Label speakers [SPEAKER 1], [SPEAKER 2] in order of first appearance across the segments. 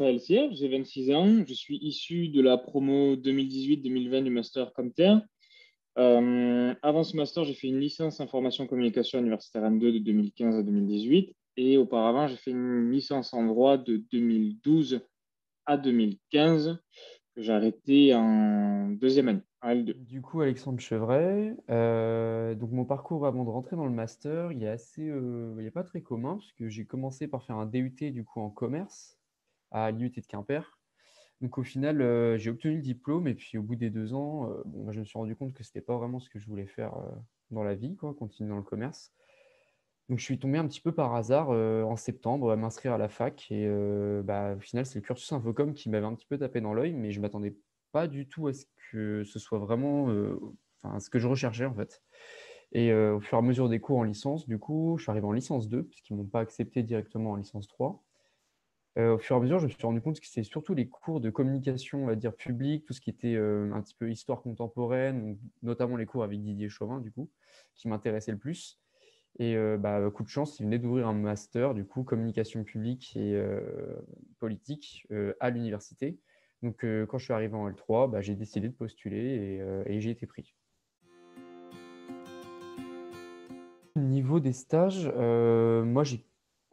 [SPEAKER 1] Raphaël Sier, j'ai 26 ans, je suis issu de la promo 2018-2020 du master Comter. Avant ce master, j'ai fait une licence information communication universitaire M2 de 2015 à 2018 et auparavant, j'ai fait une licence en droit de 2012 à 2015 que j'ai arrêté en deuxième année, en L2.
[SPEAKER 2] Du coup, Alexandre Chevret, donc mon parcours avant de rentrer dans le master, il est pas très commun parce que j'ai commencé par faire un DUT du coup en commerce à l'IUT de Quimper. Donc au final, j'ai obtenu le diplôme et puis au bout des 2 ans, bon, bah, je me suis rendu compte que c'était pas vraiment ce que je voulais faire dans la vie, quoi, continuer dans le commerce. Donc je suis tombé un petit peu par hasard en septembre à m'inscrire à la fac et bah, au final, c'est le cursus Infocom qui m'avait un petit peu tapé dans l'œil, mais je m'attendais pas du tout à ce que ce soit vraiment enfin, ce que je recherchais en fait. Et au fur et à mesure des cours en licence, du coup, je suis arrivé en licence 2, puisqu'ils ne m'ont pas accepté directement en licence 3. Au fur et à mesure, je me suis rendu compte que c'était surtout les cours de communication, on va dire, publique, tout ce qui était un petit peu histoire contemporaine, donc notamment les cours avec Didier Chauvin, du coup, qui m'intéressaient le plus. Et bah, coup de chance, il venait d'ouvrir un master, du coup, communication publique et politique à l'université. Donc, quand je suis arrivé en L3, bah, j'ai décidé de postuler et j'ai été pris. Au niveau des stages, moi, j'ai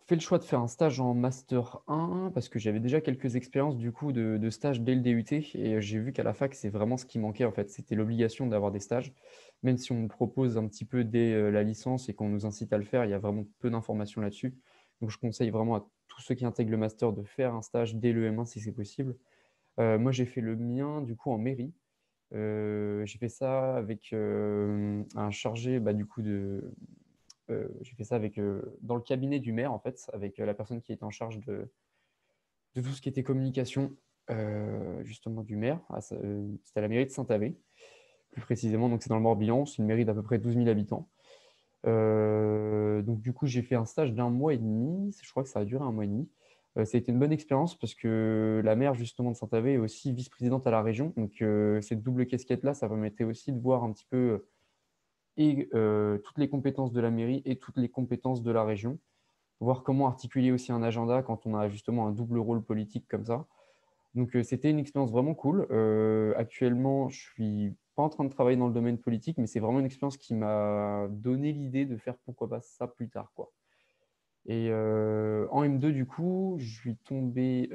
[SPEAKER 2] fait le choix de faire un stage en Master 1 parce que j'avais déjà quelques expériences du coup de stage dès le DUT et j'ai vu qu'à la fac, c'est vraiment ce qui manquait en fait. C'était l'obligation d'avoir des stages. Même si on nous propose un petit peu dès la licence et qu'on nous incite à le faire, il y a vraiment peu d'informations là-dessus. Donc, je conseille vraiment à tous ceux qui intègrent le master de faire un stage dès le M1 si c'est possible. Moi, j'ai fait le mien du coup en mairie. J'ai fait ça avec un chargé bah, du coup j'ai fait ça avec, dans le cabinet du maire, en fait, avec la personne qui était en charge de tout ce qui était communication, justement, du maire. C'était à la mairie de Saint-Avé, plus précisément. Donc, c'est dans le Morbihan. C'est une mairie d'à peu près 12 000 habitants. Donc, du coup, j'ai fait un stage d'1 mois et demi. Je crois que ça a duré 1 mois et demi. Ça a été une bonne expérience parce que la maire, justement, de Saint-Avé est aussi vice-présidente à la région. Donc, cette double casquette-là, ça permettait aussi de voir un petit peu et toutes les compétences de la mairie et toutes les compétences de la région, voir comment articuler aussi un agenda quand on a justement un double rôle politique comme ça. Donc c'était une expérience vraiment cool. Actuellement, je suis pas en train de travailler dans le domaine politique, mais c'est vraiment une expérience qui m'a donné l'idée de faire pourquoi pas ça plus tard, quoi. Et en M2, du coup, je suis tombé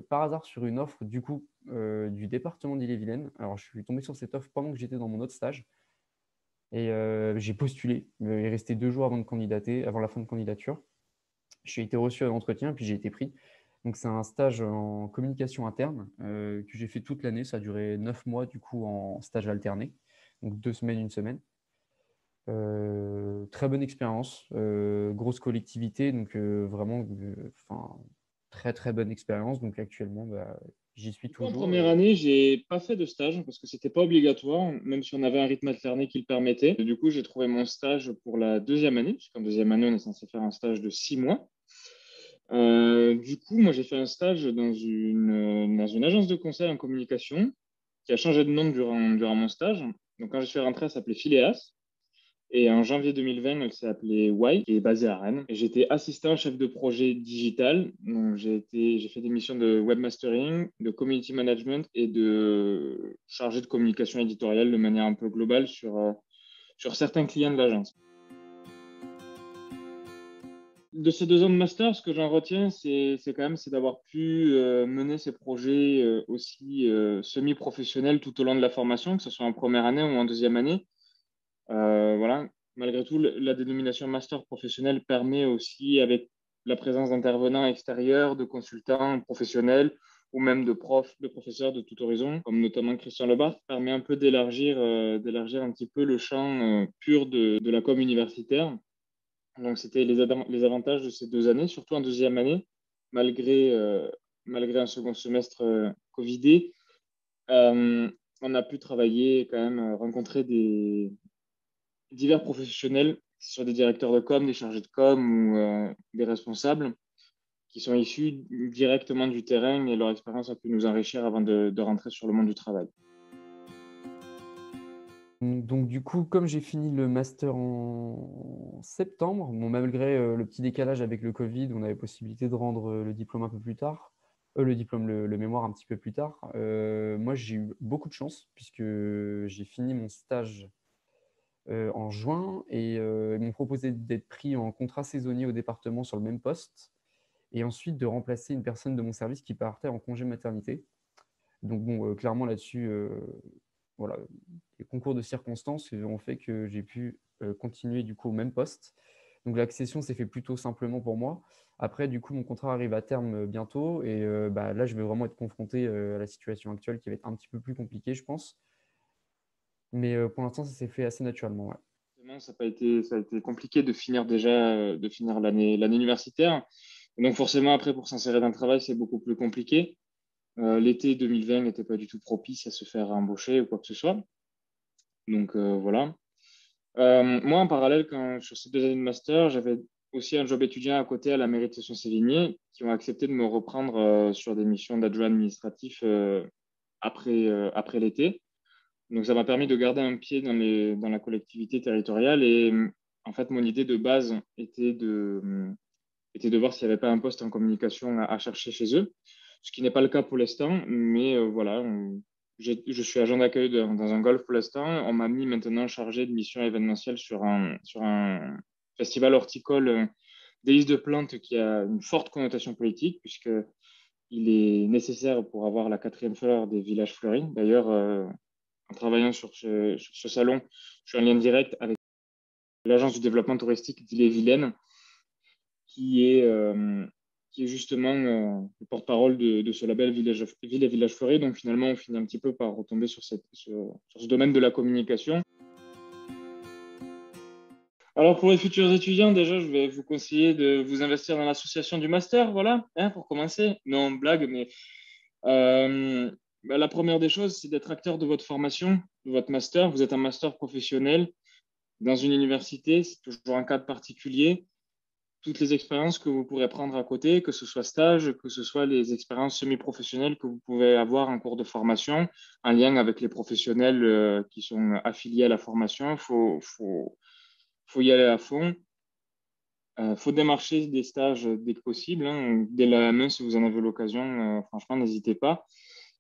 [SPEAKER 2] par hasard sur une offre du coup du département d'Ille-et-Vilaine. Alors, je suis tombé sur cette offre pendant que j'étais dans mon autre stage. Et j'ai postulé. Il est resté 2 jours avant de candidater, avant la fin de candidature. J'ai été reçu à l'entretien, puis j'ai été pris. Donc, c'est un stage en communication interne que j'ai fait toute l'année. Ça a duré 9 mois, du coup, en stage alterné. Donc, 2 semaines, une semaine. Très bonne expérience. Grosse collectivité. Donc, vraiment, enfin, très, très bonne expérience. Donc, actuellement, bah, j'y suis
[SPEAKER 1] Du coup, en
[SPEAKER 2] toujours.
[SPEAKER 1] première année, j'ai pas fait de stage parce que c'était pas obligatoire, même si on avait un rythme alterné qui le permettait. Et du coup, j'ai trouvé mon stage pour la deuxième année, puisqu'en deuxième année, on est censé faire un stage de 6 mois. Du coup, moi, j'ai fait un stage dans une agence de conseil en communication qui a changé de nom durant mon stage. Donc, quand je suis rentré, elle s'appelait Phileas. Et en janvier 2020, elle s'est appelée Y, qui est basée à Rennes. Et j'étais assistant chef de projet digital. Donc, j'ai fait des missions de webmastering, de community management et de chargé de communication éditoriale de manière un peu globale sur certains clients de l'agence. De ces 2 ans de master, ce que j'en retiens, c'est quand même c'est d'avoir pu mener ces projets aussi semi-professionnels tout au long de la formation, que ce soit en première année ou en deuxième année. Voilà. Malgré tout, la dénomination master professionnel permet aussi, avec la présence d'intervenants extérieurs, de consultants professionnels ou même de profs, de professeurs de tout horizon, comme notamment Christian Lebar, permet un peu d'élargir un petit peu le champ pur de la com universitaire. Donc, c'était les avantages de ces 2 années, surtout en deuxième année, malgré, euh, malgré un second semestre Covidé. Euh, on a pu travailler, quand même, rencontrer des divers professionnels, que ce soit des directeurs de com, des chargés de com ou des responsables, qui sont issus directement du terrain et leur expérience a pu nous enrichir avant de rentrer sur le monde du travail.
[SPEAKER 2] Donc du coup, comme j'ai fini le master en septembre, bon, malgré le petit décalage avec le Covid, on avait possibilité de rendre le diplôme un peu plus tard. Le diplôme, le mémoire un petit peu plus tard. Moi, j'ai eu beaucoup de chance puisque j'ai fini mon stage en juin et ils m'ont proposé d'être pris en contrat saisonnier au département sur le même poste et ensuite de remplacer une personne de mon service qui partait en congé maternité. Donc bon, clairement là-dessus, voilà, les concours de circonstances ont fait que j'ai pu continuer du coup au même poste. Donc l'accession s'est fait plutôt simplement pour moi. Après, du coup, mon contrat arrive à terme bientôt et bah, là, je vais vraiment être confronté à la situation actuelle qui va être un petit peu plus compliquée, je pense. Mais pour l'instant, ça s'est fait assez naturellement. Ouais.
[SPEAKER 1] Forcément, ça a été compliqué de finir déjà, de finir l'année universitaire. Donc forcément, après, pour s'insérer dans le travail, c'est beaucoup plus compliqué. L'été 2020 n'était pas du tout propice à se faire embaucher ou quoi que ce soit. Donc voilà. Moi, en parallèle, sur ces 2 années de master, j'avais aussi un job étudiant à côté à la mairie de Cesson-Sévigné qui ont accepté de me reprendre sur des missions d'adjoint administratif après l'été. Donc, ça m'a permis de garder un pied dans la collectivité territoriale. Et en fait, mon idée de base était de voir s'il n'y avait pas un poste en communication à chercher chez eux, ce qui n'est pas le cas pour l'instant. Mais voilà, je suis agent d'accueil dans un golf pour l'instant. On m'a mis maintenant chargé de mission événementielle sur un festival horticole des Is de plantes qui a une forte connotation politique, puisque il est nécessaire pour avoir la 4e fleur des villages fleuris. D'ailleurs, en travaillant sur ce salon, je suis en lien direct avec l'agence du développement touristique d'Ille-et-Vilaine, qui est, euh, qui est justement le porte-parole de ce label Ville et Village Fleuris. Donc finalement, on finit un petit peu par retomber sur ce domaine de la communication. Alors pour les futurs étudiants, déjà, je vais vous conseiller de vous investir dans l'association du master, voilà, hein, pour commencer. Non, blague, mais euh, la première des choses, c'est d'être acteur de votre formation, de votre master. Vous êtes un master professionnel dans une université, c'est toujours un cadre particulier. Toutes les expériences que vous pourrez prendre à côté, que ce soit stage, que ce soit les expériences semi-professionnelles que vous pouvez avoir en cours de formation, en lien avec les professionnels qui sont affiliés à la formation, faut y aller à fond. Faut démarcher des stages dès que possible, hein, dès la main si vous en avez l'occasion. Franchement, n'hésitez pas.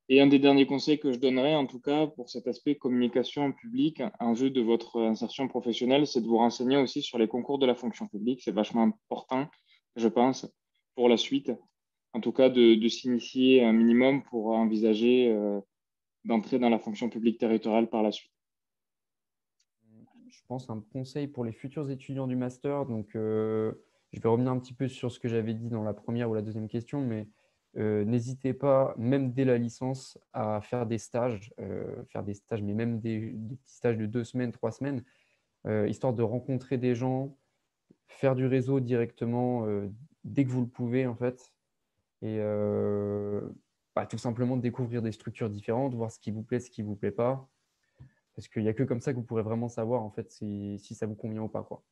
[SPEAKER 1] Et un des derniers conseils que je donnerais, en tout cas, pour cet aspect communication publique en vue de votre insertion professionnelle, c'est de vous renseigner aussi sur les concours de la fonction publique. C'est vachement important, je pense, pour la suite. En tout cas, de s'initier un minimum pour envisager d'entrer dans la fonction publique territoriale par la suite.
[SPEAKER 2] Je pense un conseil pour les futurs étudiants du master. Donc, je vais revenir un petit peu sur ce que j'avais dit dans la première ou la deuxième question, mais n'hésitez pas, même dès la licence, à faire des stages, mais même des petits stages de 2 semaines, 3 semaines, histoire de rencontrer des gens, faire du réseau directement dès que vous le pouvez, en fait, et bah, tout simplement découvrir des structures différentes, voir ce qui vous plaît, ce qui ne vous plaît pas, parce qu'il n'y a que comme ça que vous pourrez vraiment savoir, en fait, si ça vous convient ou pas, quoi.